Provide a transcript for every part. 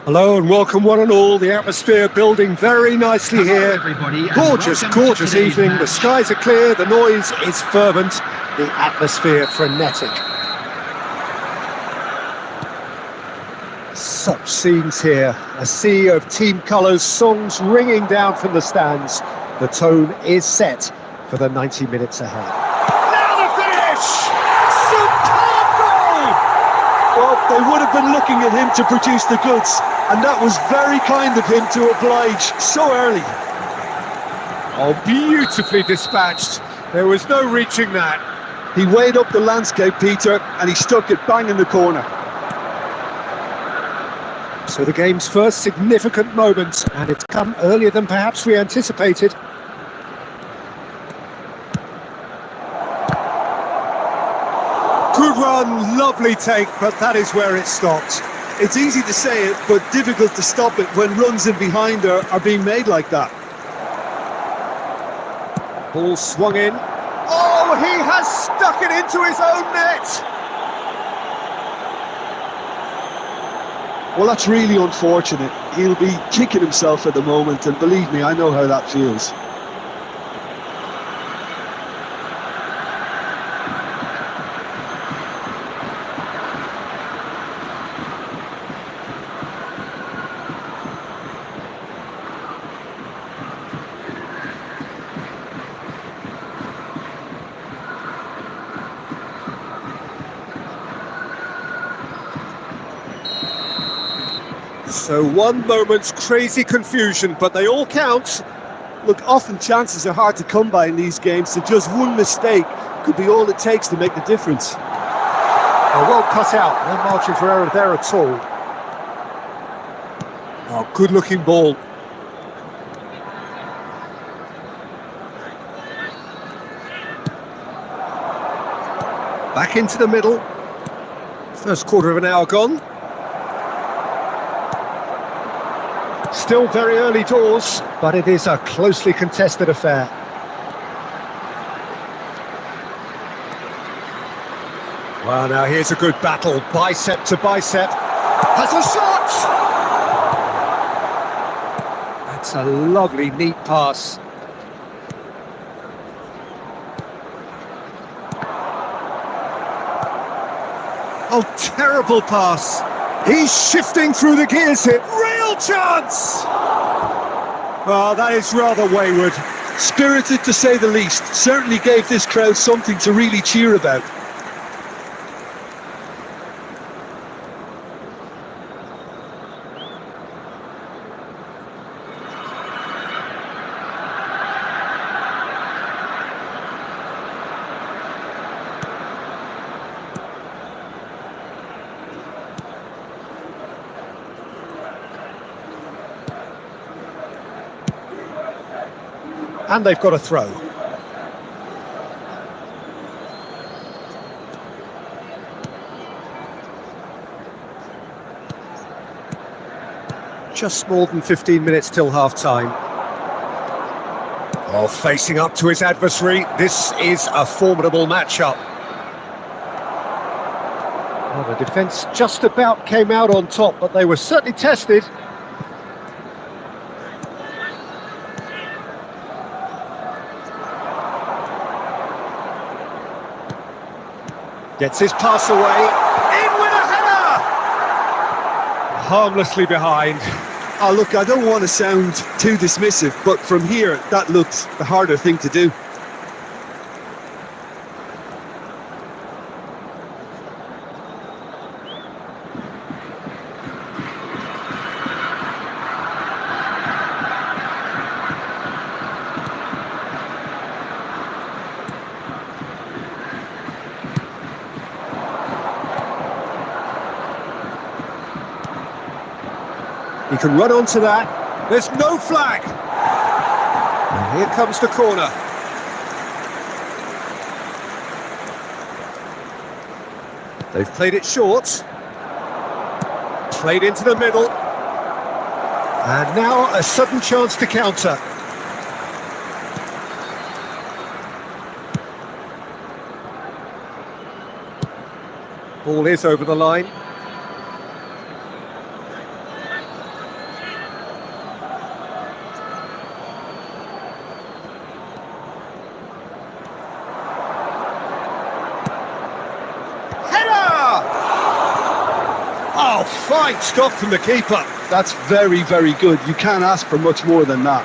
Hello and welcome one and all. The atmosphere building very nicely here. Everybody, Gorgeous, gorgeous evening. The skies are clear, the noise is fervent, the atmosphere frenetic. Such scenes here. A sea of team colours, songs ringing down from the stands. The tone is set for the 90 minutes ahead. Now the finish! Superb goal! Well, they would have been looking at him to produce the goods, and that was very kind of him to oblige so early. Oh, beautifully dispatched. There was no reaching that. He weighed up the landscape, Peter, and he stuck it bang in the corner. So the game's first significant moment, and it's come earlier than perhaps we anticipated. Good run, lovely take, but that is where it stopped. It's easy to say it, but difficult to stop it when runs in behind are being made like that. Ball swung in. Oh, he has stuck it into his own net! Well, that's really unfortunate. He'll be kicking himself at the moment, and believe me, I know how that feels. So one moment's crazy confusion, but they all count. Look, often chances are hard to come by in these games, so just one mistake could be all it takes to make the difference. Well cut out, no margin for error there at all. Oh, good-looking ball. Back into the middle. First quarter of an hour gone. Still very early doors, but it is a closely contested affair. Well, now here's a good battle, bicep to bicep. Has a shot! That's a lovely, neat pass. Oh, terrible pass. He's shifting through the gears here. Real chance! Well, that is rather wayward. Spirited, to say the least. Certainly gave this crowd something to really cheer about. And they've got a throw. Just more than 15 minutes till half-time. Oh, facing up to his adversary, this is a formidable matchup. Well, the defence just about came out on top, but they were certainly tested. Gets his pass away, in with a header! Harmlessly behind. Oh, look, I don't want to sound too dismissive, but from here, that looked the harder thing to do. He can run onto that. There's no flag. And here comes the corner. They've played it short. Played into the middle. And now a sudden chance to counter. Ball is over the line. Fine stop from the keeper. That's very, very good. You can't ask for much more than that.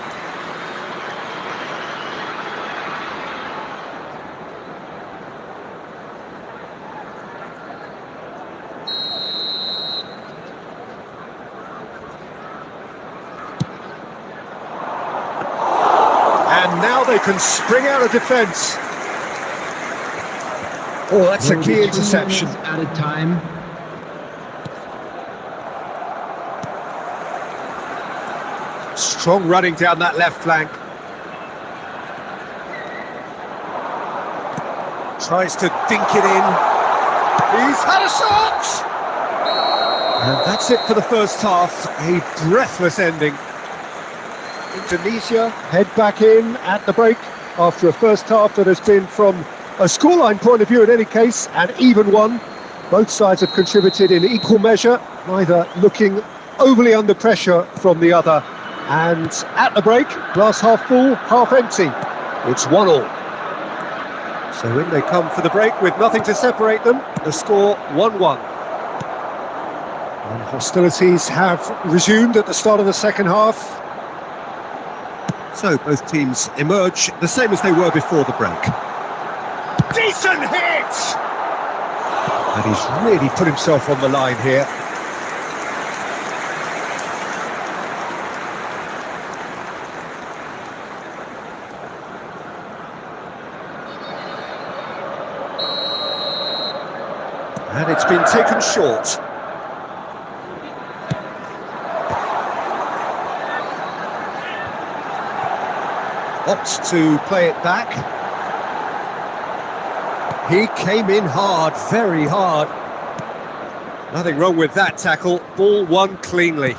And now they can spring out of defence. Oh, that's a key interception. Added time. Strong running down that left flank. Tries to dink it in. He's had a shot! And that's it for the first half. A breathless ending. Indonesia head back in at the break after a first half that has been, from a scoreline point of view in any case, an even one. Both sides have contributed in equal measure, neither looking overly under pressure from the other. And at the break, glass half full, half empty. It's 1-1. So in they come for the break with nothing to separate them. The score 1-1. And hostilities have resumed at the start of the second half. So both teams emerge the same as they were before the break. Decent hit! And he's really put himself on the line here. And it's been taken short. Opts to play it back. He came in hard, very hard. Nothing wrong with that tackle. Ball won cleanly.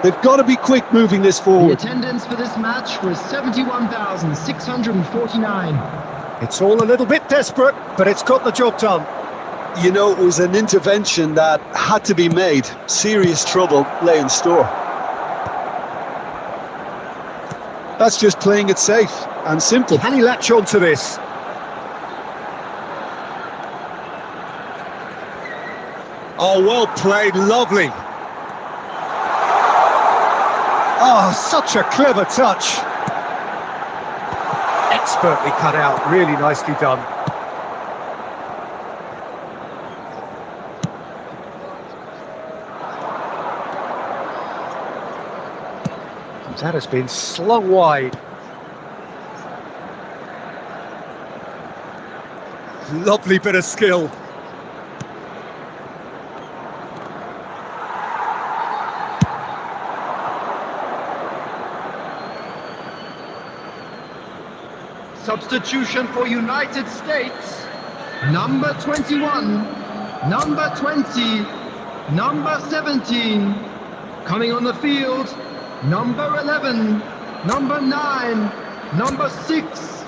They've got to be quick moving this The forward. attendance for this match was 71,649. It's all a little bit desperate, but it's got the job done. You know, it was an intervention that had to be made. Serious trouble lay in store. That's just playing it safe and simple. Can he latch on to this? Oh, well played, lovely. Oh, such a clever touch. Expertly cut out, really nicely done. That has been slung wide. Lovely bit of skill. Substitution for United States. Number 21, number 20, number 17. Coming on the field, number 11, number 9, number 6.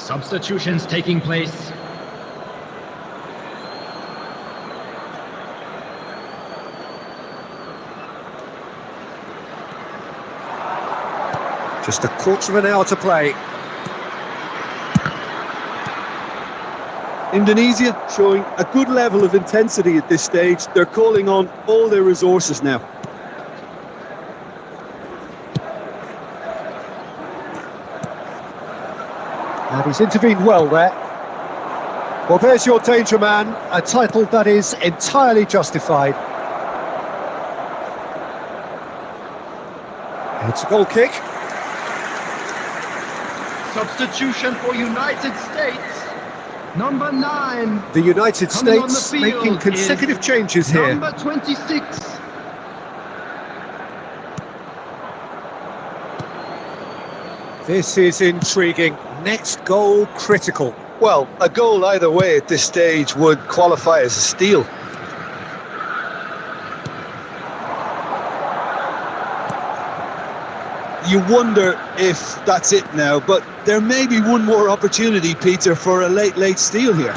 Substitutions taking place. Just a quarter of an hour to play. Indonesia showing a good level of intensity at this stage. They're calling on all their resources now. And he's intervened well there. Well, there's your danger man, a title that is entirely justified. It's a goal kick. Substitution for United States. Number 9. The United Coming on the States field making consecutive is changes here. Number 26. This is intriguing. Next goal critical. Well, a goal either way at this stage would qualify as a steal. You wonder if that's it now, but there may be one more opportunity, Peter, for a late steal here.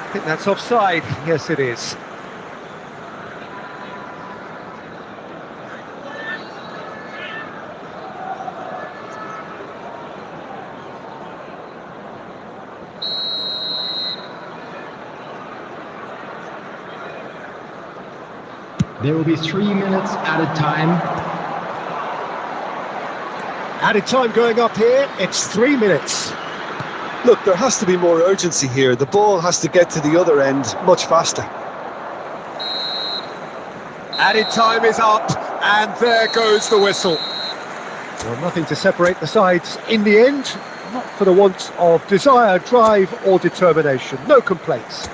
I think that's offside. Yes, it is. There will be 3 minutes added time. Added time going up here. It's 3 minutes. Look, there has to be more urgency here. The ball has to get to the other end much faster. Added time is up, and there goes the whistle. Well, nothing to separate the sides in the end. Not for the want of desire, drive or determination. No complaints.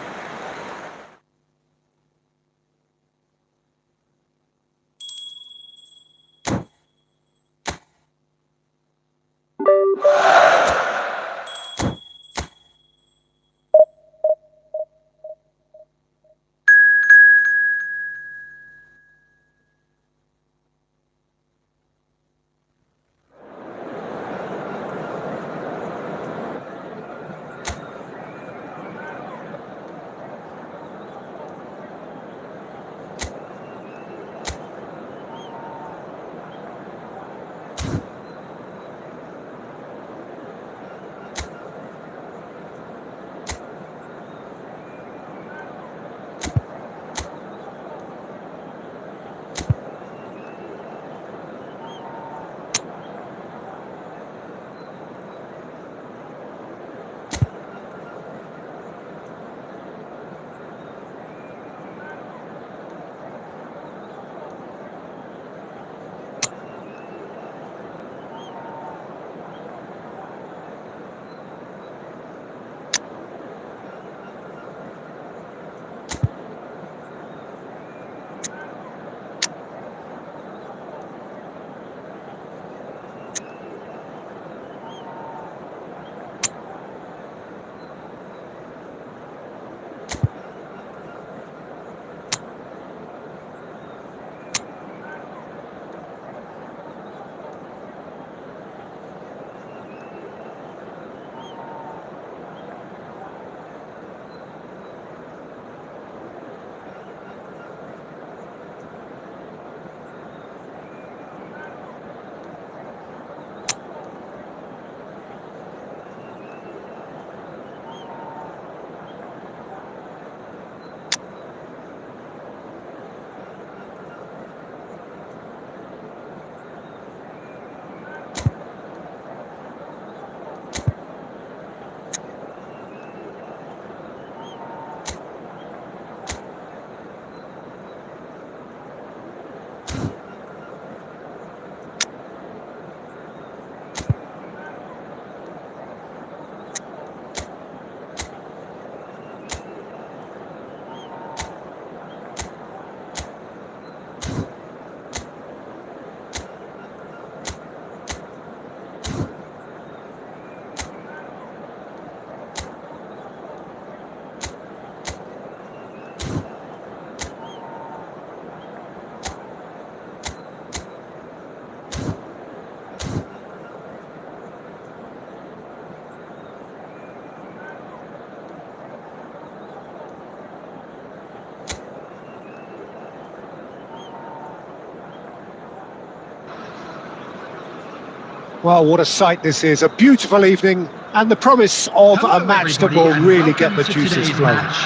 Well, what a sight this is. A beautiful evening and the promise of Hello, a match that everybody, will and really get welcome the to juices today's flowing. match.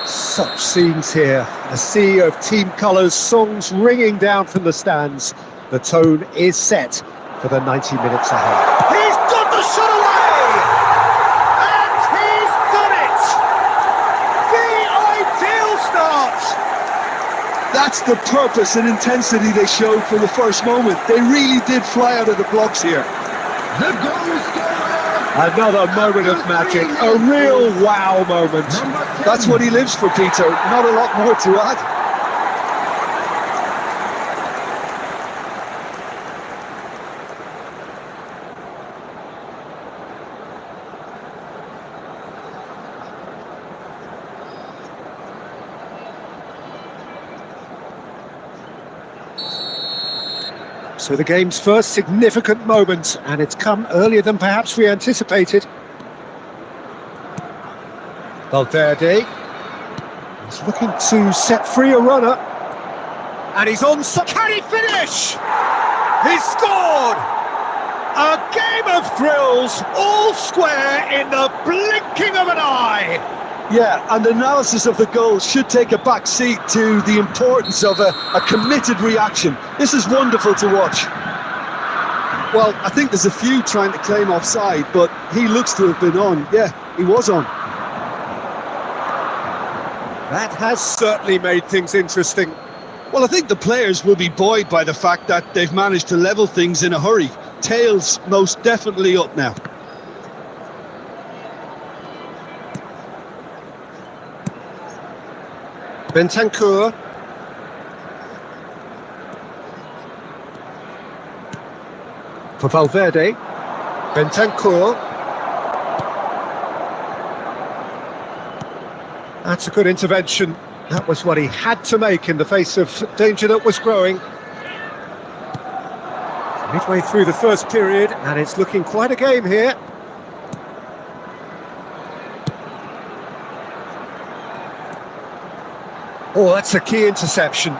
Such scenes here. A sea of team colours, songs ringing down from the stands. The tone is set for the 90 minutes ahead. He's got the shot away! And he's done it! The ideal start! That's the purpose and intensity they showed from the first moment. They really did fly out of the blocks here. The goal scorer! Another moment of magic, a real wow moment. Number 10. That's what he lives for, Peter. Not a lot more to add. So the game's first significant moment, and it's come earlier than perhaps we anticipated. Valverde is looking to set free a runner. And he's on. Can he finish? He's scored! A game of thrills, all square in the blinking of an eye. Yeah, and analysis of the goal should take a back seat to the importance of a committed reaction. This is wonderful to watch. Well, I think there's a few trying to claim offside, but he looks to have been on. Yeah, he was on. That has certainly made things interesting. Well, I think the players will be buoyed by the fact that they've managed to level things in a hurry. Tails most definitely up now. Bentancur. For Valverde. Bentancur. That's a good intervention. That was what he had to make in the face of danger that was growing. Midway through the first period, and it's looking quite a game here. Oh, that's a key interception.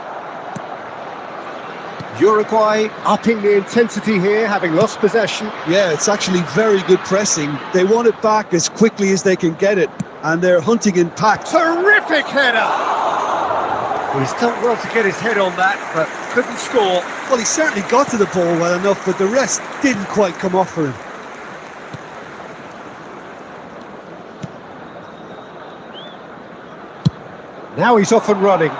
Uruguay upping the intensity here, having lost possession. Yeah, it's actually very good pressing. They want it back as quickly as they can get it, and they're hunting in packs. Terrific header! He's done well to get his head on that, but couldn't score. Well, he certainly got to the ball well enough, but the rest didn't quite come off for him. Now he's off and running.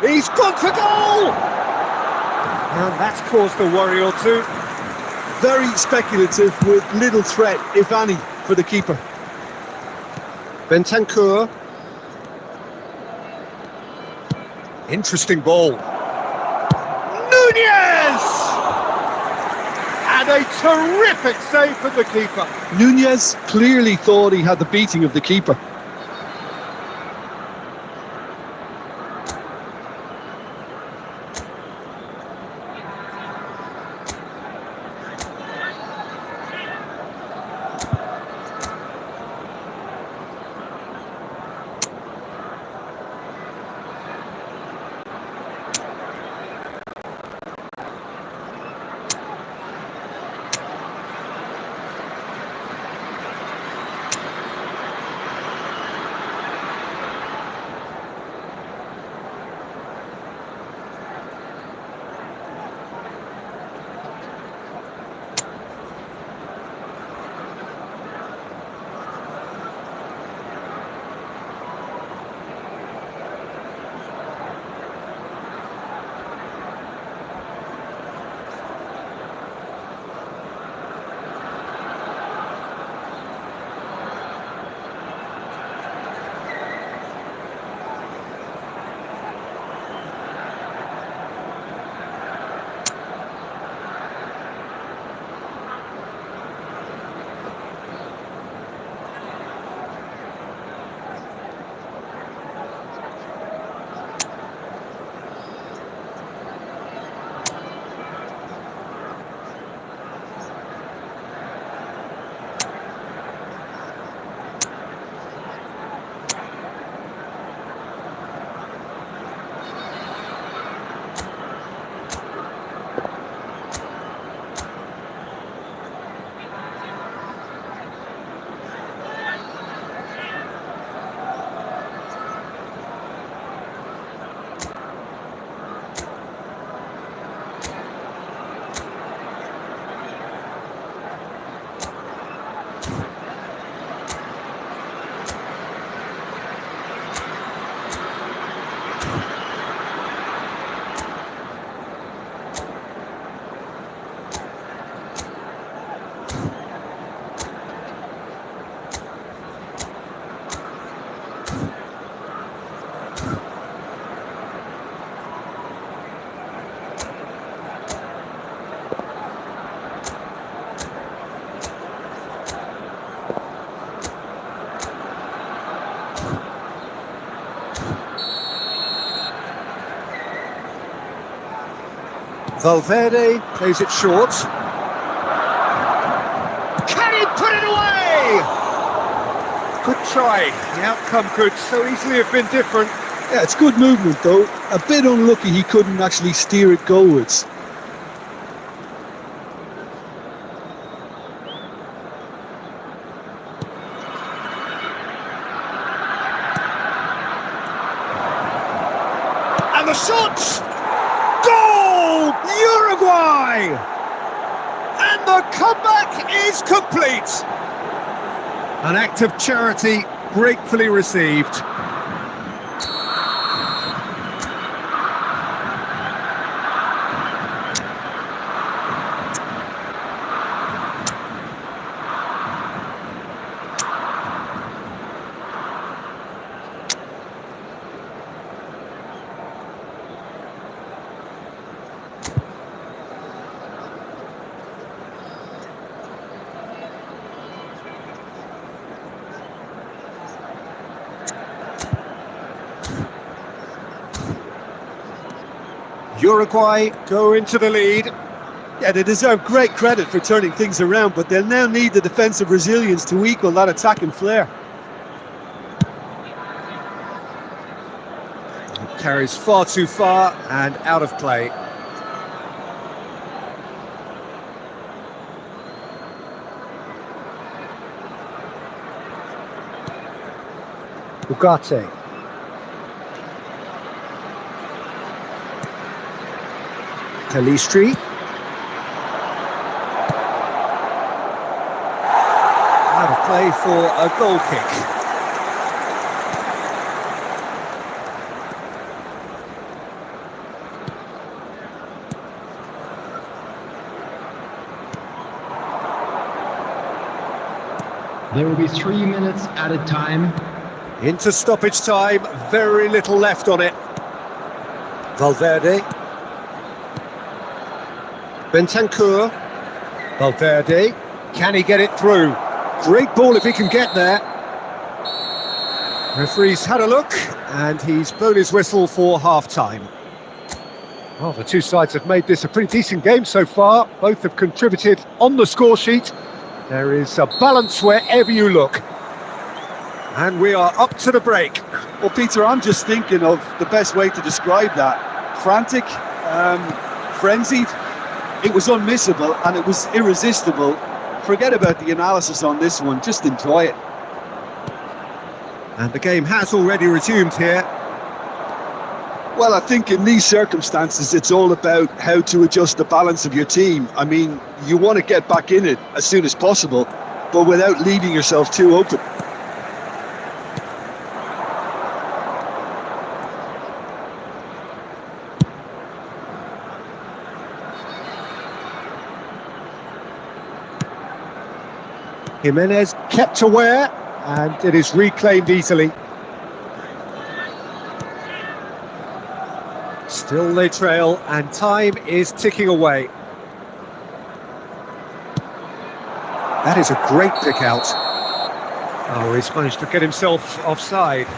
He's gone for goal! And that's caused a worry or two. Very speculative with little threat, if any, for the keeper. Bentancur. Interesting ball. Nunez! And a terrific save from the keeper. Nunez clearly thought he had the beating of the keeper. Valverde plays it short. Can he put it away? Good try. The outcome could so easily have been different. Yeah, it's good movement though. A bit unlucky he couldn't actually steer it goalwards. And the shot! Goal! Uruguay! And the comeback is complete. An act of charity gratefully received. Uruguay go into the lead. Yeah, they deserve great credit for turning things around, but they'll now need the defensive resilience to equal that attacking flair. It carries far too far and out of play. Ugarte. Calistri. Out of play for a goal kick. There will be 3 minutes added time. Into stoppage time, very little left on it. Valverde. Bentancur. Valverde. Can he get it through? Great ball if he can get there. Referee's had a look and he's blown his whistle for half-time. Well, the two sides have made this a pretty decent game so far. Both have contributed on the score sheet. There is a balance wherever you look. And we are up to the break. Well, Peter, I'm just thinking of the best way to describe that. Frantic, frenzied. It was unmissable and it was irresistible. Forget about the analysis on this one, just enjoy it. And the game has already resumed here. Well, I think in these circumstances, it's all about how to adjust the balance of your team. I mean, you want to get back in it as soon as possible, but without leaving yourself too open. Jimenez kept aware, and it is reclaimed easily. Still they trail, and time is ticking away. That is a great pick out. Oh, he's managed to get himself offside.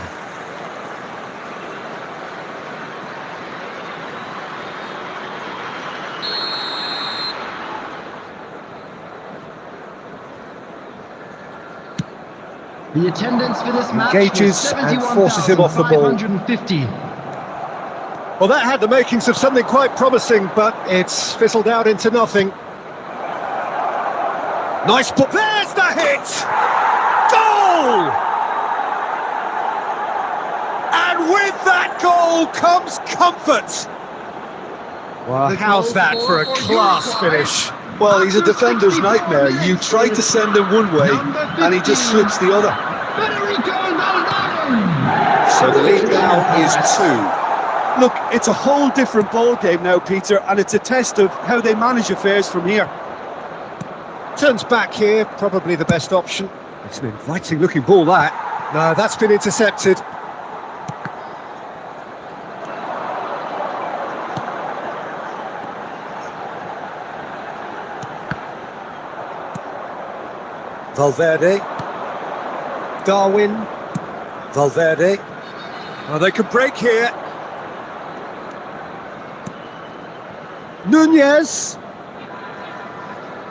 The attendance for this match Engages and forces him off the ball. 71,550. Well, that had the makings of something quite promising, but it's fizzled out into nothing. Nice ball. There's the hit! Goal! And with that goal comes comfort. Well, how's that for a class finish? Well, he's a defender's nightmare. You try to send him one way, and he just slips the other. So the lead now is 2. Look, it's a whole different ball game now, Peter, and it's a test of how they manage affairs from here. Turns back here, probably the best option. It's an inviting looking ball, that. No, that's been intercepted. Valverde. Darwin. Valverde. Oh, they can break here. Nunez.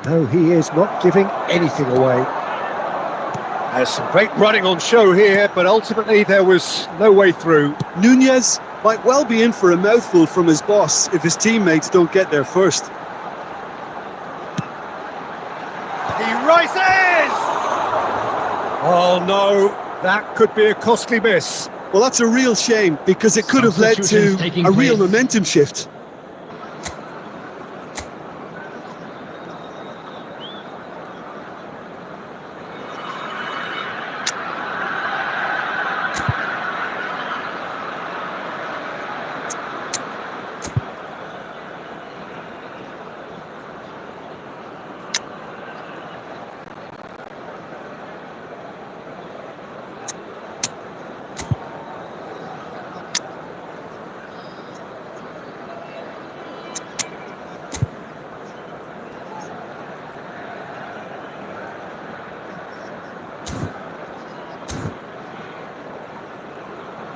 No, he is not giving anything away. There's some great running on show here, but ultimately there was no way through. Nunez might well be in for a mouthful from his boss if his teammates don't get there first. He rises! Oh no, that could be a costly miss. Well, that's a real shame, because it could have led to Substitutions taking a real place. momentum shift.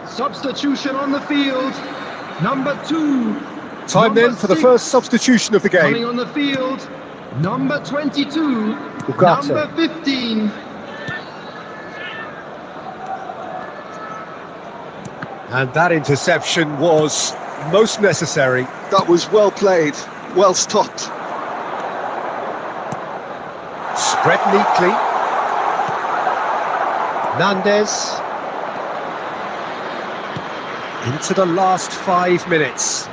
Substitution on the field. Number 2. Time then for the first substitution of the Coming game. on the field. Number 22. Ugarte. Number 15. And that interception was most necessary. That was well played, well stopped. Spread neatly. Nandez. Into the last 5 minutes.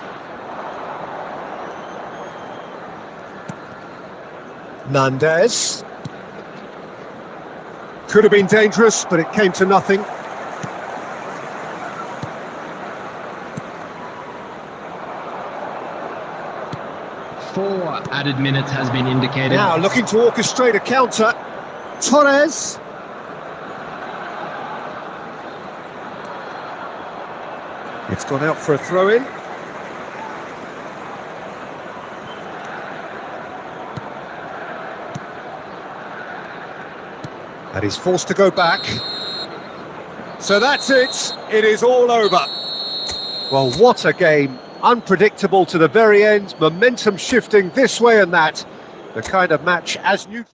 Nandez. Could have been dangerous, but it came to nothing. Four added minutes has been indicated. Now looking to orchestrate a counter. Torres. It's gone out for a throw-in. And he's forced to go back. So that's it. It is all over. Well, what a game. Unpredictable to the very end. Momentum shifting this way and that. The kind of match as new.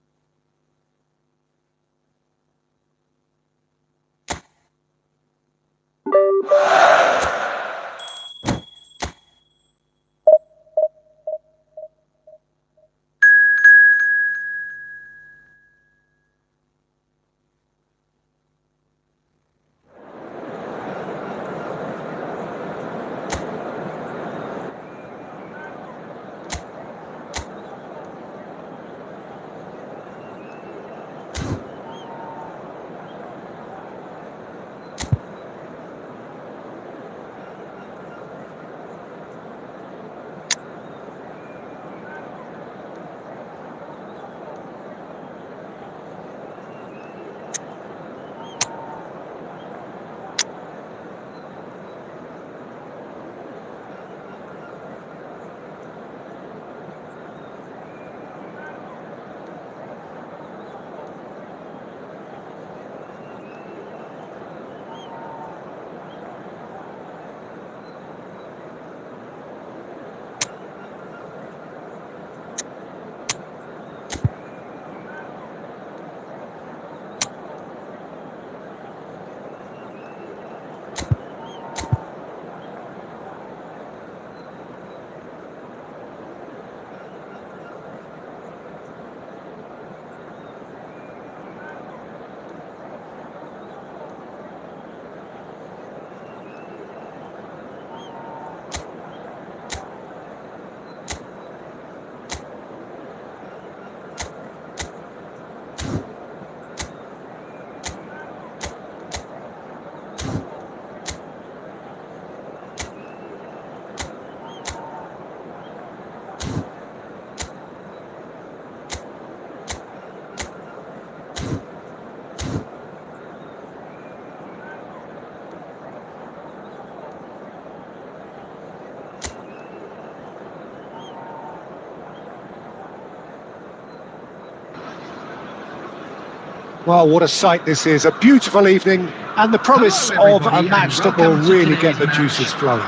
Well, what a sight this is. A beautiful evening and the promise Hello, of a everybody, match and that will welcome to really get today's the match. juices flowing.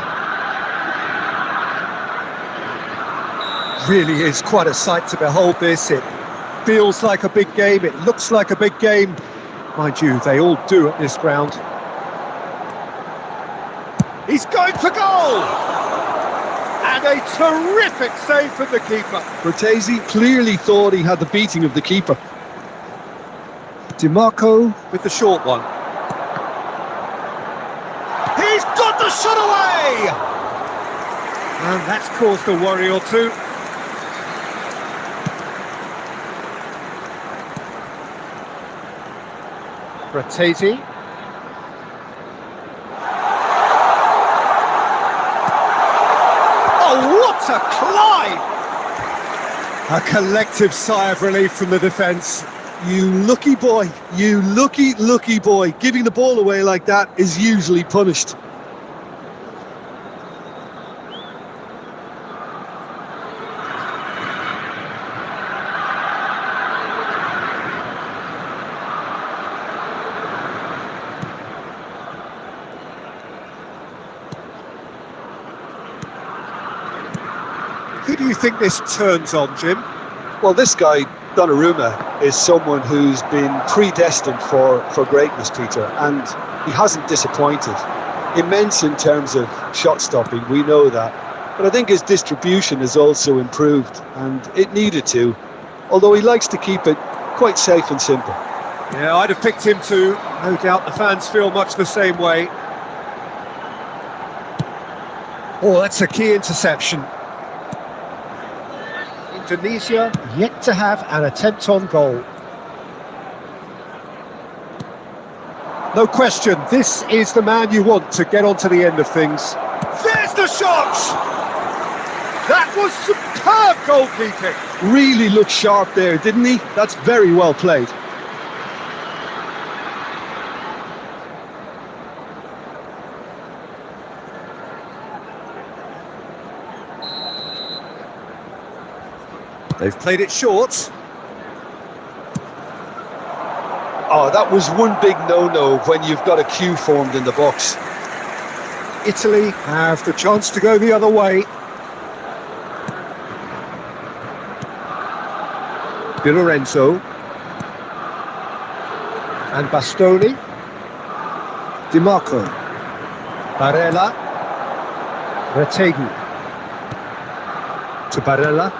Really is quite a sight to behold this. It feels like a big game, it looks like a big game. Mind you, they all do at this ground. He's going for goal! And a terrific save from the keeper. Cortese clearly thought he had the beating of the keeper. DiMarco With the short one. He's got the shot away! And that's caused a worry or two. Cortese. Oh, what a climb! A collective sigh of relief from the defence. You lucky boy, you lucky boy. Giving the ball away like that is usually punished. Who do you think this turns on, Jim? Well, this guy, Donnarumma, is someone who's been predestined for greatness, Peter, and he hasn't disappointed. Immense in terms of shot stopping, we know that. But I think his distribution has also improved, and it needed to, although he likes to keep it quite safe and simple. Yeah, I'd have picked him too. No doubt the fans feel much the same way. Oh, that's a key interception. Indonesia yet to have an attempt on goal. No question, this is the man you want to get onto the end of things. There's the shot! That was superb goalkeeping! Really looked sharp there, didn't he? That's very well played. They've played it short. Oh, that was one big no-no when you've got a queue formed in the box. Italy have the chance to go the other way. Di Lorenzo. And Bastoni. DiMarco. Barella. Retegui. To Barella.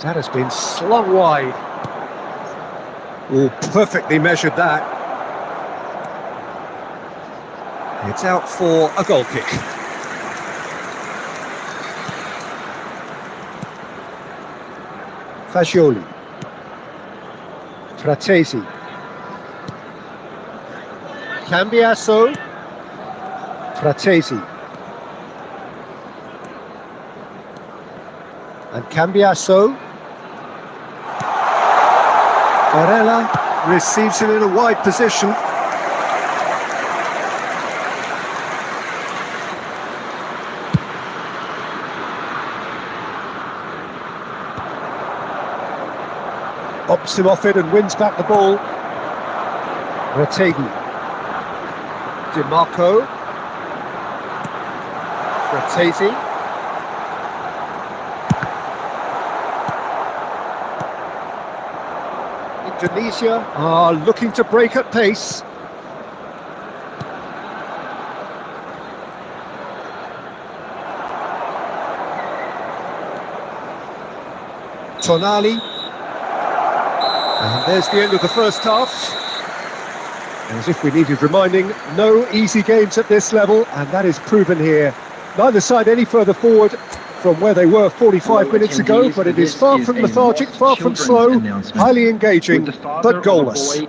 That has been slung wide. Oh, perfectly measured that. It's out for a goal kick. Fagioli. Fratesi. Cambiaso. Fratesi. And Cambiaso. Barella receives it in a wide position. Bops him off it and wins back the ball. Retegui. DiMarco. Fratesi. Indonesia are looking to break at pace. Tonali. And there's the end of the first half. As if we needed reminding, no easy games at this level, and that is proven here. Neither side any further forward from where they were 45 minutes ago, but it is far from lethargic, far from slow, highly engaging, but goalless.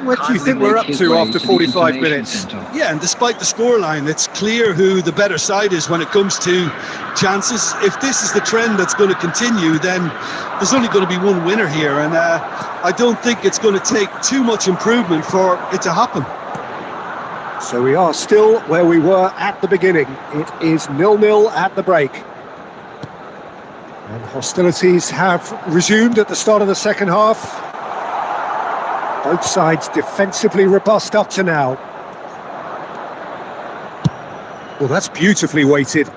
What do you think we're up to after 45 minutes? Yeah, and despite the scoreline, it's clear who the better side is when it comes to chances. If this is the trend that's going to continue, then there's only going to be one winner here, and I don't think it's going to take too much improvement for it to happen. So we are still where we were at the beginning. It is 0-0 at the break. And hostilities have resumed at the start of the second half. Both sides defensively robust up to now. Well, that's beautifully weighted.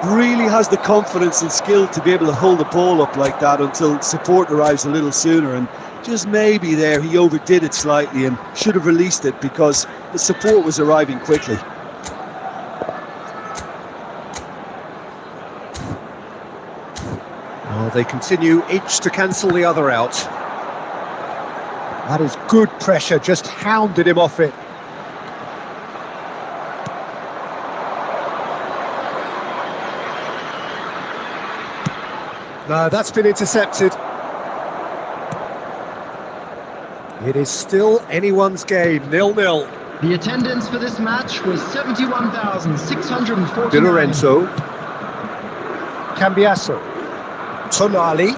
Really has the confidence and skill to be able to hold the ball up like that until support arrives a little sooner, and just maybe there he overdid it slightly and should have released it because the support was arriving quickly. Oh, they continue each to cancel the other out. That is good pressure, just hounded him off it. No, that's been intercepted. It is still anyone's game, 0-0. The attendance for this match was 71,649. Di Lorenzo. Cambiasso. Tonali.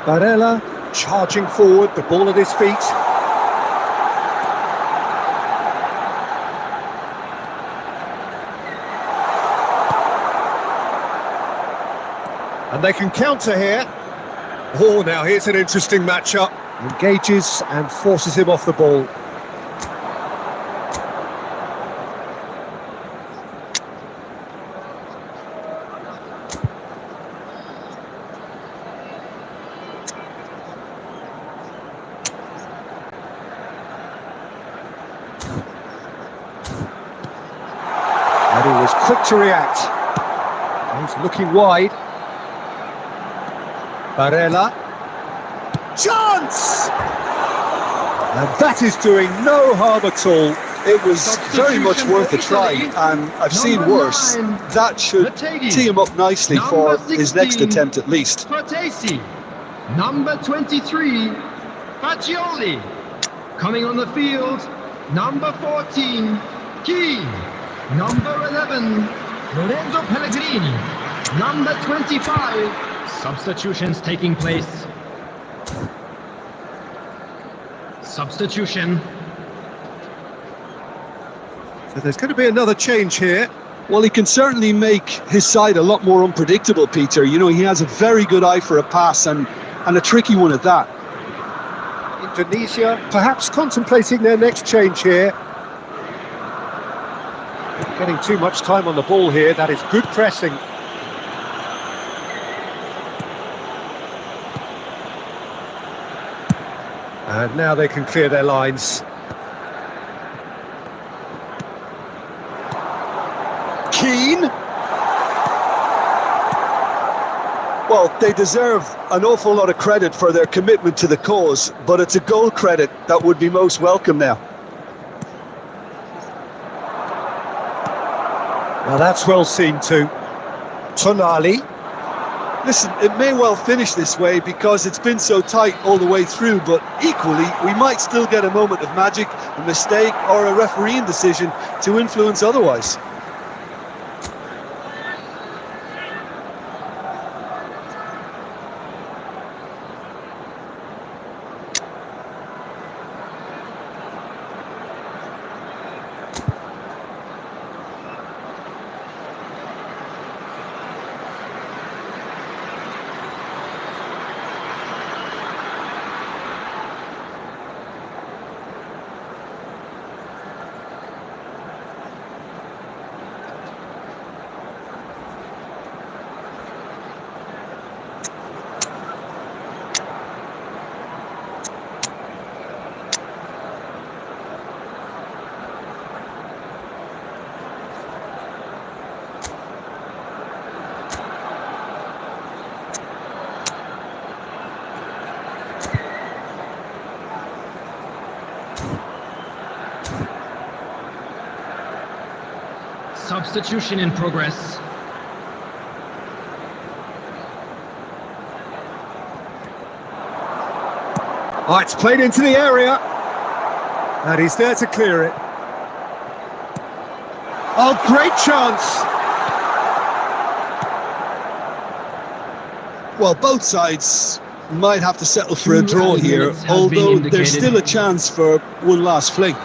Barella charging forward, the ball at his feet. And they can counter here. Oh, now here's an interesting matchup. Engages and forces him off the ball. And he was quick to react. He's looking wide. Barella. Chance! And that is doing no harm at all. It was very much worth a try, and I've seen worse. That should tee him up nicely for his next attempt at least. Fratesi. Number 23, Fagioli. Coming on the field, number 14, Keane. Number 11, Lorenzo Pellegrini. Number 25, substitutions taking place. Substitution. So there's going to be another change here. Well, he can certainly make his side a lot more unpredictable, Peter. You know, he has a very good eye for a pass and a tricky one at that. Indonesia perhaps contemplating their next change here. Getting too much time on the ball here. That is good pressing. And now they can clear their lines. Keane. Well, they deserve an awful lot of credit for their commitment to the cause, but it's a goal credit that would be most welcome now. Now that's well seen too. Tonali. Listen, it may well finish this way because it's been so tight all the way through, but equally, we might still get a moment of magic, a mistake, or a refereeing decision to influence otherwise. Substitution in progress. Oh, it's played into the area. And he's there to clear it. Oh, great chance. Well, both sides might have to settle for a draw here, although there's still a chance for one last fling.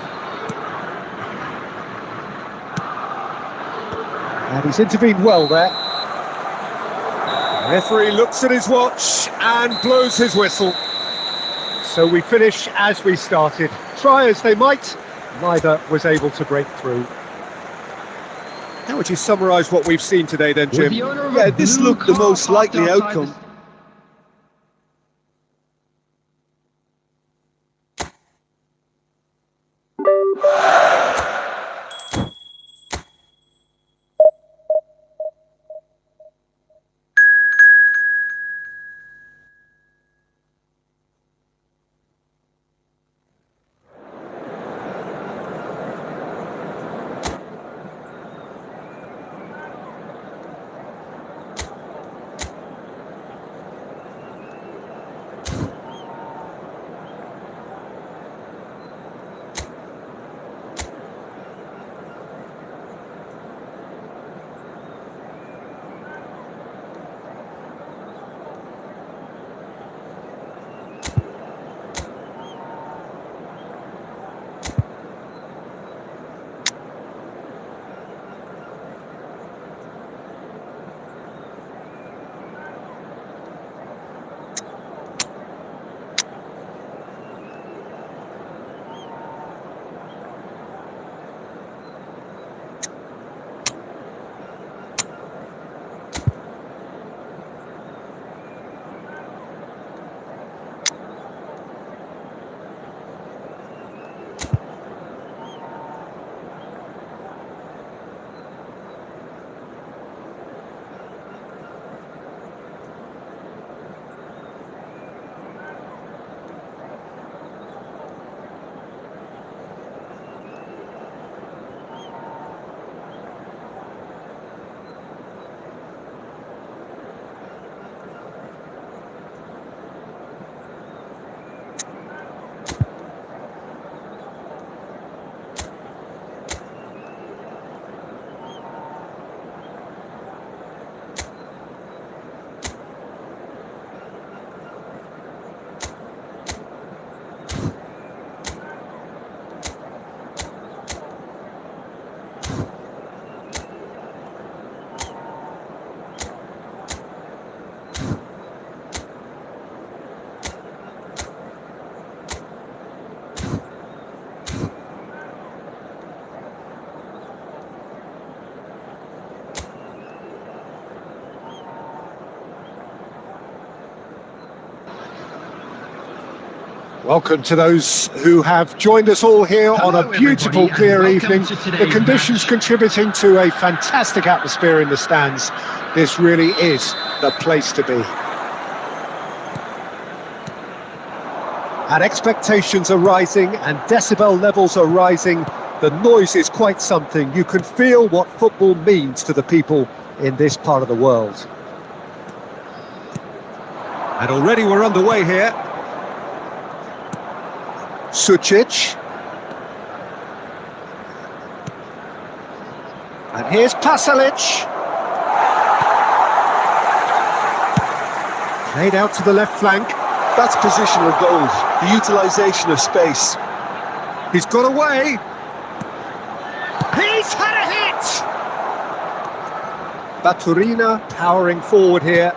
And he's intervened well there. The referee looks at his watch and blows his whistle. So we finish as we started. Try as they might, neither was able to break through. How would you summarise what we've seen today then, With Jim? the owner of Yeah, a this blue looked the car most parked likely outside outcome. the- Welcome to those who have joined us all here on Hello, a beautiful, everybody, clear and evening. welcome to The today's conditions match. contributing to a fantastic atmosphere in the stands. This really is the place to be. And expectations are rising and decibel levels are rising. The noise is quite something. You can feel what football means to the people in this part of the world. And already we're underway here. Sucic. And here's Pasalic. Played out to the left flank. That's positional goals, the utilisation of space. He's got away. He's had a hit! Baturina powering forward here.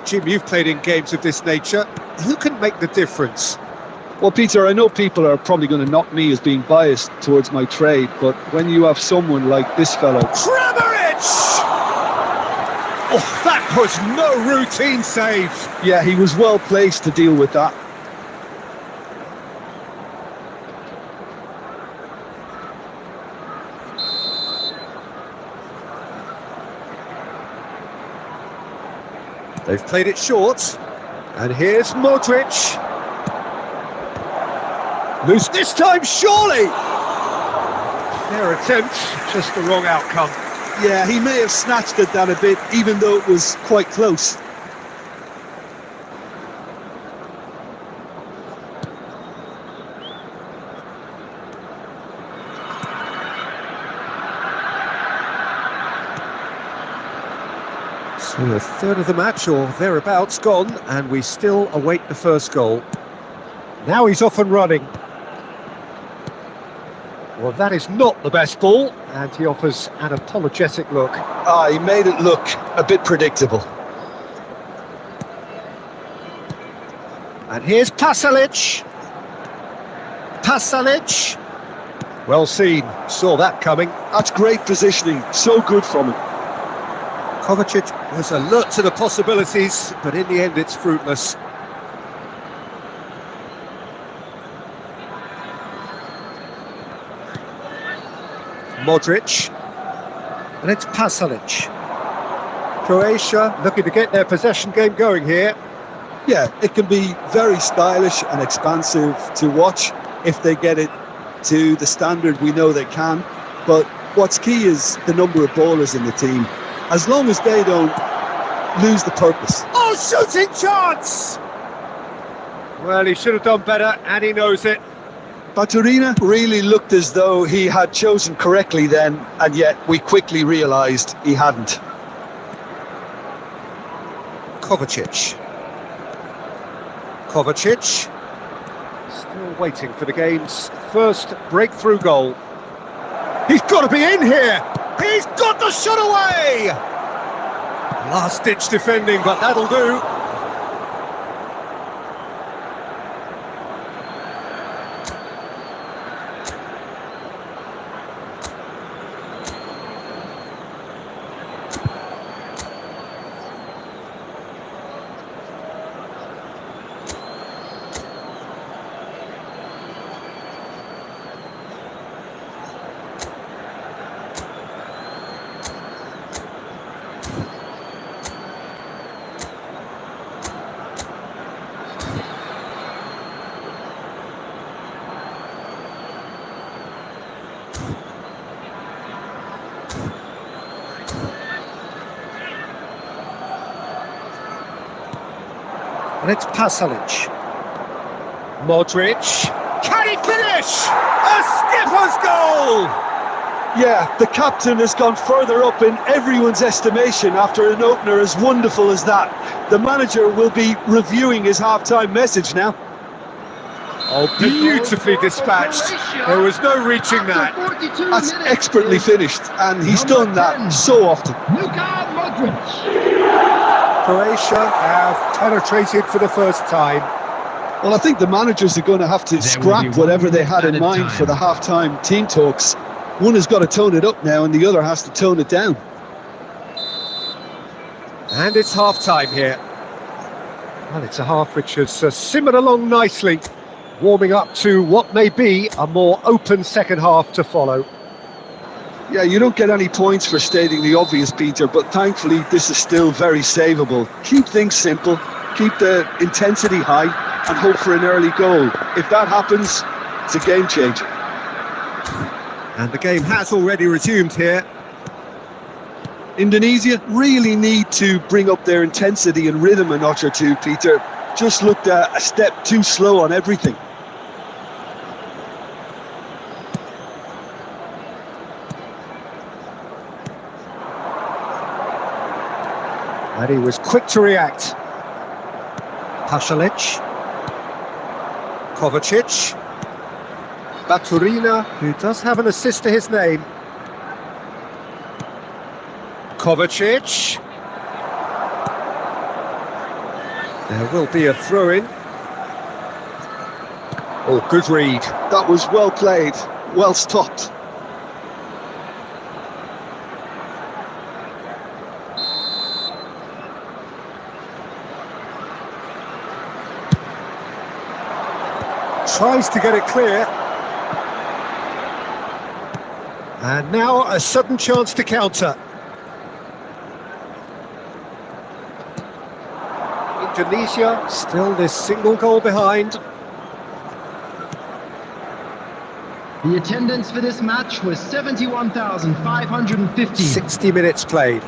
Jim, you've played in games of this nature. Who can make the difference? Well, Peter, I know people are probably going to knock me as being biased towards my trade, but when you have someone like this fellow... Kramaric! Oh, that was no routine save. Yeah, he was well placed to deal with that. They've played it short. And here's Modric. Loose this time, surely! Fair attempt, just the wrong outcome. Yeah, he may have snatched at that a bit, even though it was quite close. So a third of the match, or thereabouts, gone, and we still await the first goal. Now he's off and running. Well, that is not the best ball, And he offers an apologetic look. He made it look a bit predictable. And here's Pasalic. Pasalic. Well seen, saw that coming. That's great positioning, so good from him. Kovacic was alert to the possibilities, but in the end it's fruitless. Modric. And it's Pasalic. Croatia looking to get their possession game going here. Yeah, it can be very stylish and expansive to watch if they get it to the standard we know they can. But what's key is the number of ballers in the team. As long as they don't lose the purpose. Oh, shooting chance! Well, he should have done better, and he knows it. Baturina really looked as though he had chosen correctly then, and yet we quickly realised he hadn't. Kovacic. Kovacic. Still waiting for the game's first breakthrough goal. He's got to be in here! He's got the shot away! Last-ditch defending, but that'll do. And it's Pasalic. Modric. Can he finish? A skipper's goal! Yeah, the captain has gone further up in everyone's estimation after an opener as wonderful as that. The manager will be reviewing his half-time message now. Oh, beautifully dispatched. There was no reaching that. That's expertly finished, and he's done that so often. Croatia have penetrated for the first time. Well, I think the managers are going to have to scrap whatever they had in mind for the half-time team talks. One has got to tone it up now, and the other has to tone it down. And it's half-time here. Well, it's a half which has simmered along nicely, warming up to what may be a more open second half to follow. Yeah, you don't get any points for stating the obvious, Peter, but thankfully this is still very savable. Keep things simple, keep the intensity high, and hope for an early goal. If that happens, it's a game changer. And the game has already resumed here. Indonesia really need to bring up their intensity and rhythm a notch or two, Peter. Just looked a step too slow on everything. And he was quick to react. Pasalic. Kovacic. Baturina, who does have an assist to his name. Kovacic. There will be a throw-in. Oh, good read. That was well played, well stopped. Tries to get it clear. And now a sudden chance to counter. Indonesia still this single goal behind. The attendance for this match was 71,550. 60 minutes played.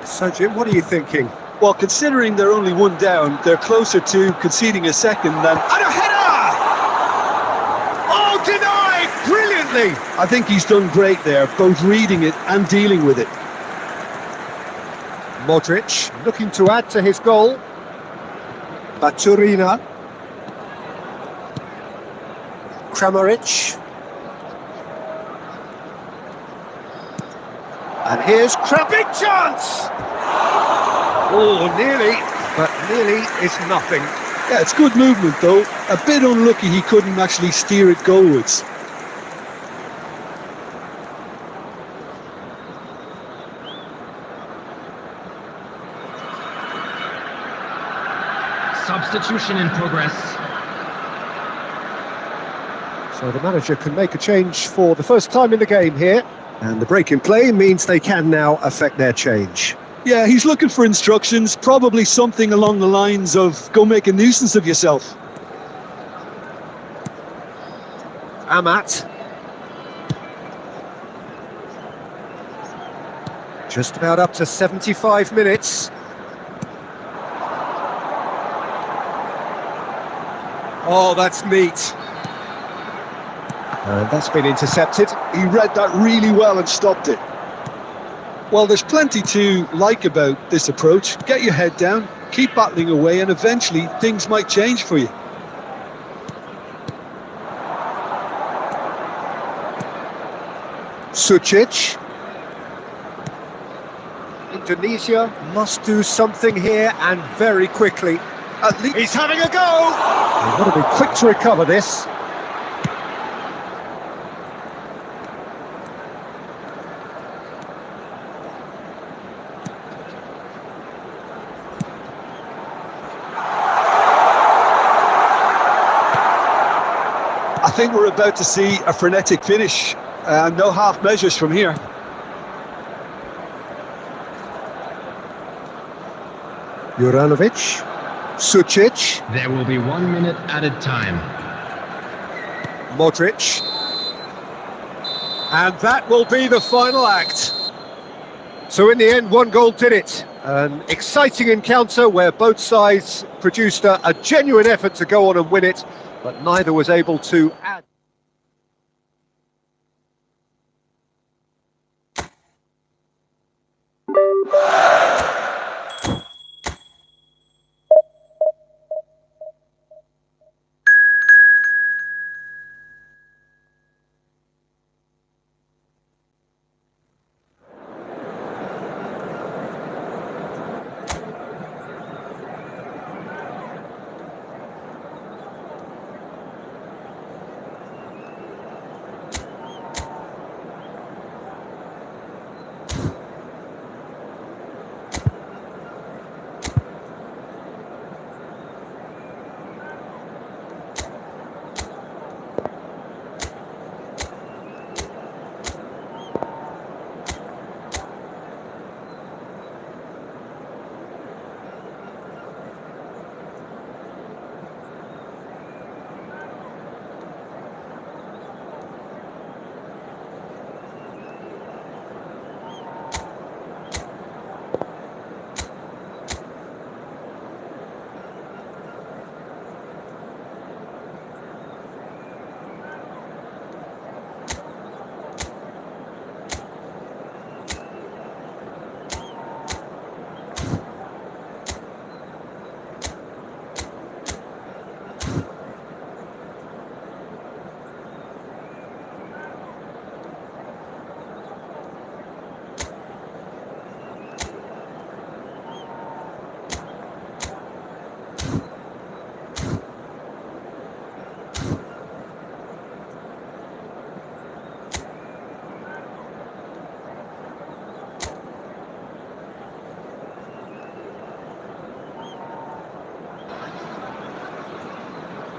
So Jim, what are you thinking? Well, considering they're only one down, they're closer to conceding a second than... And a header! Oh, denied! Brilliantly! I think he's done great there, both reading it and dealing with it. Modric looking to add to his goal. Baturina. Kramaric. And here's big chance! Oh, nearly, but nearly is nothing. Yeah, it's good movement though. A bit unlucky he couldn't actually steer it goalwards. Substitution in progress. So the manager can make a change for the first time in the game here. And the break in play means they can now affect their change. Yeah, he's looking for instructions, probably something along the lines of go make a nuisance of yourself. Amat. Just about up to 75 minutes. Oh, that's neat. And that's been intercepted. He read that really well and stopped it. Well, there's plenty to like about this approach. Get your head down, keep battling away, and eventually things might change for you. Sucic. Indonesia must do something here and very quickly. At least he's having a go! They've got to be quick to recover this. I think we're about to see a frenetic finish. No half measures from here. Juranovic. Sucic. There will be 1 minute added time. Modric. And that will be the final act. So in the end, one goal did it. An exciting encounter where both sides produced a genuine effort to go on and win it, but neither was able to add.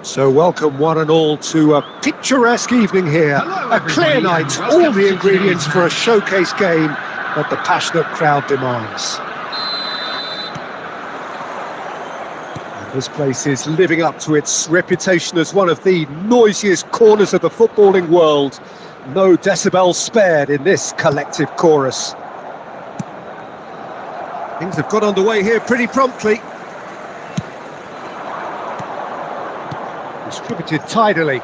So welcome one and all to a picturesque evening here. Hello, A clear everybody, night, and welcome all the to ingredients today's for a match. showcase game that the passionate crowd demands. And this place is living up to its reputation as one of the noisiest corners of the footballing world. No decibels spared in this collective chorus. Things have got underway here pretty promptly. Distributed tidily.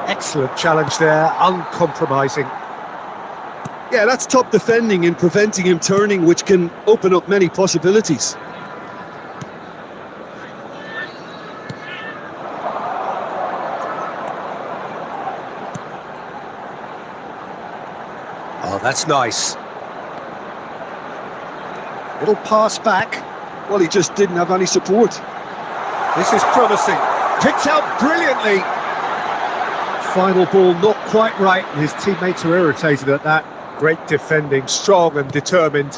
Excellent challenge there, uncompromising. Yeah, that's top defending and preventing him turning, which can open up many possibilities. That's nice. Little pass back. Well, he just didn't have any support. This is promising. Picked out brilliantly. Final ball not quite right, and his teammates are irritated at that. Great defending, strong and determined.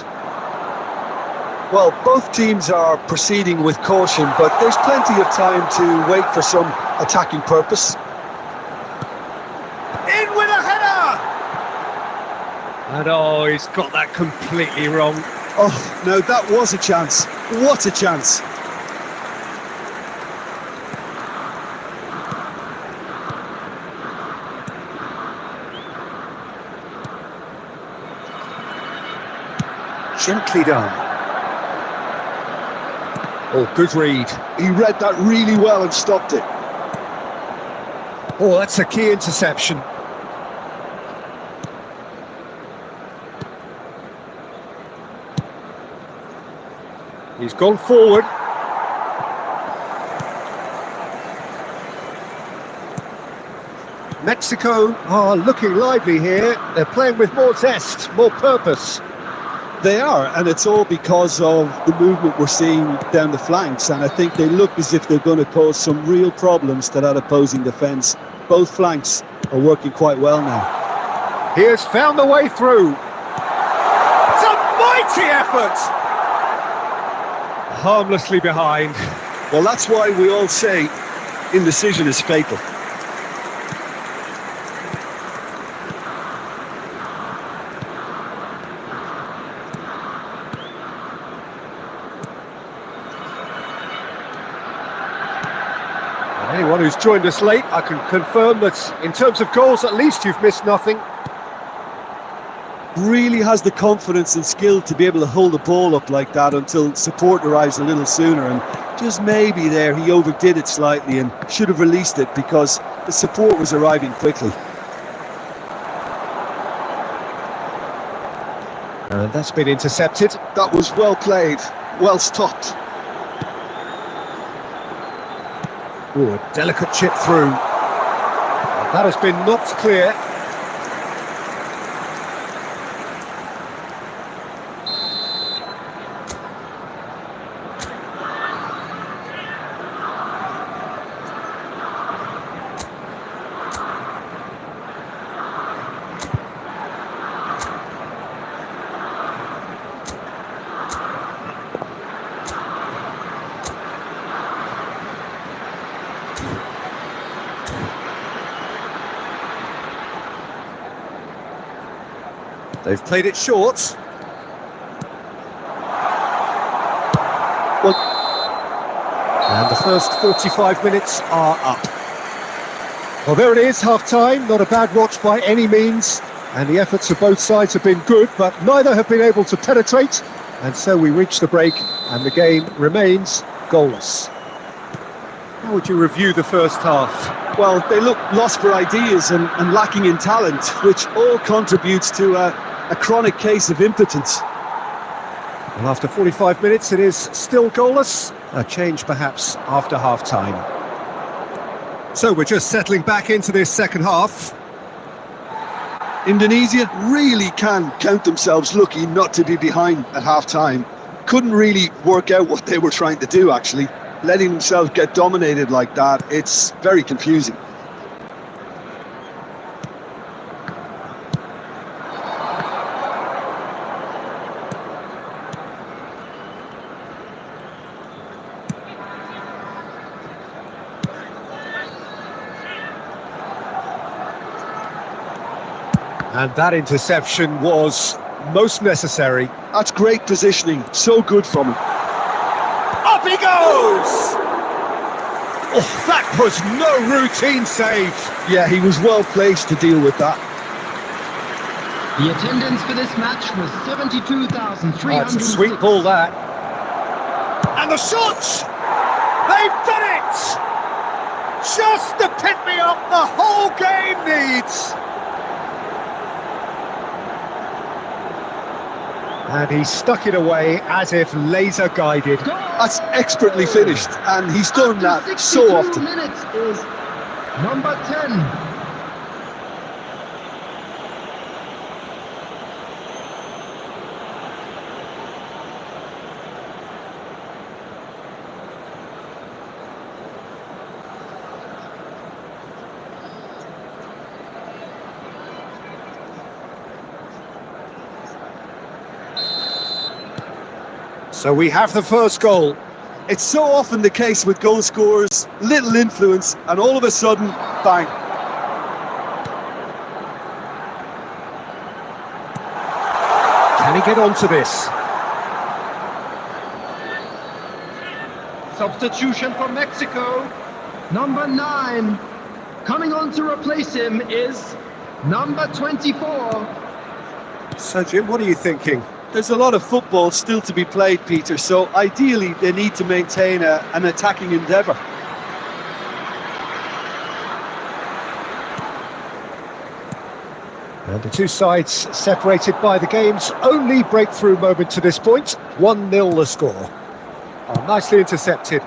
Well, both teams are proceeding with caution, but there's plenty of time to wait for some attacking purpose. In with a header! And oh, he's got that completely wrong. Oh, no, that was a chance. What a chance. Gently done. Oh, good read. He read that really well and stopped it. Oh, that's a key interception. He's gone forward. Mexico are looking lively here. They're playing with more zest, more purpose. They are, and it's all because of the movement we're seeing down the flanks, and I think they look as if they're going to cause some real problems to that opposing defence. Both flanks are working quite well now. He has found the way through. It's a mighty effort! Harmlessly behind. Well, that's why we all say indecision is fatal. Anyone who's joined us late, I can confirm that in terms of goals, at least you've missed nothing. Really has the confidence and skill to be able to hold the ball up like that until support arrives a little sooner, and just maybe there he overdid it slightly and should have released it because the support was arriving quickly. And that's been intercepted. That was well played, well stopped. Oh, a delicate chip through. That has been knocked clear. They've played it short. And the first 45 minutes are up. Well, there it is, half-time. Not a bad watch by any means. And the efforts of both sides have been good, but neither have been able to penetrate. And so we reach the break, and the game remains goalless. How would you review the first half? Well, they look lost for ideas and lacking in talent, which all contributes to a chronic case of impotence. Well, after 45 minutes, it is still goalless. A change perhaps after half-time. So we're just settling back into this second half. Indonesia really can count themselves lucky not to be behind at half-time. Couldn't really work out what they were trying to do, actually. Letting themselves get dominated like that, it's very confusing. And that interception was most necessary. That's great positioning, so good from him. Up he goes! Oh, that was no routine save. Yeah, he was well placed to deal with that. The attendance for this match was 72,300. That's a sweet ball, that. And the shot! They've done it! Just the pick-me-up the whole game needs! And he stuck it away as if laser guided. That's expertly finished, and he's done that so often. Minutes is number 10. So we have the first goal. It's so often the case with goal scorers, little influence, and all of a sudden, bang. Can he get onto this? Substitution for Mexico. Number 9. Coming on to replace him is number 24. So, Jim, what are you thinking? There's a lot of football still to be played, Peter, so ideally they need to maintain an attacking endeavour. And the two sides separated by the game's only breakthrough moment to this point. 1-0 the score. Oh, nicely intercepted.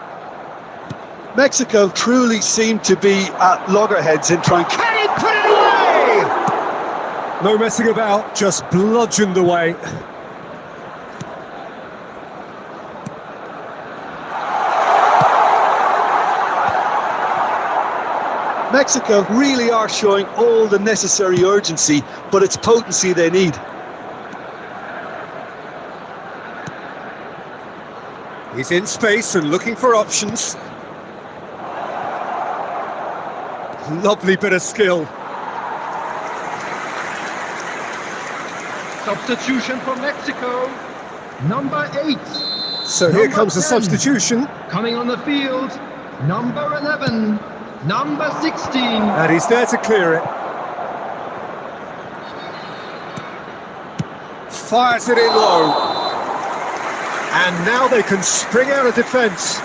Mexico truly seem to be at loggerheads in trying... Can he put it away? No messing about, just bludgeoned away. Mexico really are showing all the necessary urgency, but it's potency they need. He's in space and looking for options. Lovely bit of skill. Substitution for Mexico. Number 8. So here comes the substitution. Coming on the field, number 11. Number 16. And he's there to clear it. Fires it in low. And now they can spring out of defence.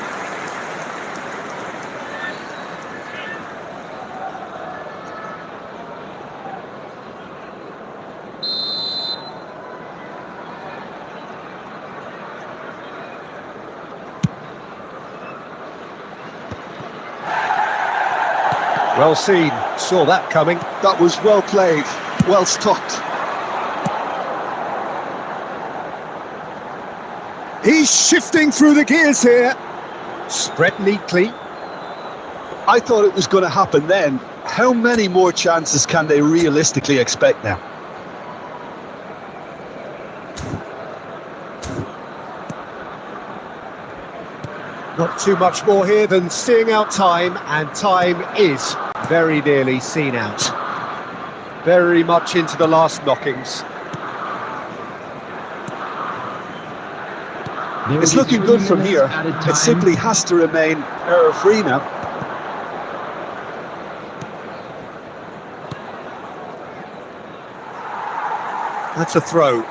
Well seen, saw that coming. That was well played, well stopped. He's shifting through the gears here. Spread neatly. I thought it was going to happen then. How many more chances can they realistically expect now? Not too much more here than seeing out time, and time is very nearly seen out. Very much into the last knockings. It's looking good from here. It simply has to remain error-free now. That's a throw.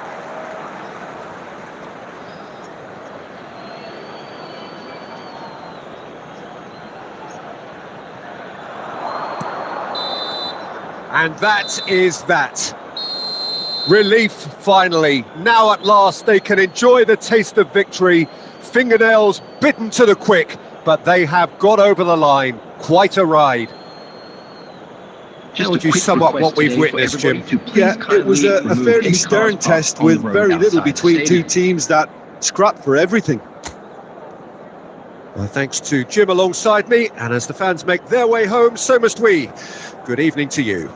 And that is that. Relief, finally. Now at last they can enjoy the taste of victory. Fingernails bitten to the quick, but they have got over the line. Quite a ride. How would you sum up what we've witnessed, Jim? Yeah, it was a fairly stern test with very little between two teams that scrapped for everything. Well, thanks to Jim alongside me, and as the fans make their way home, so must we. Good evening to you.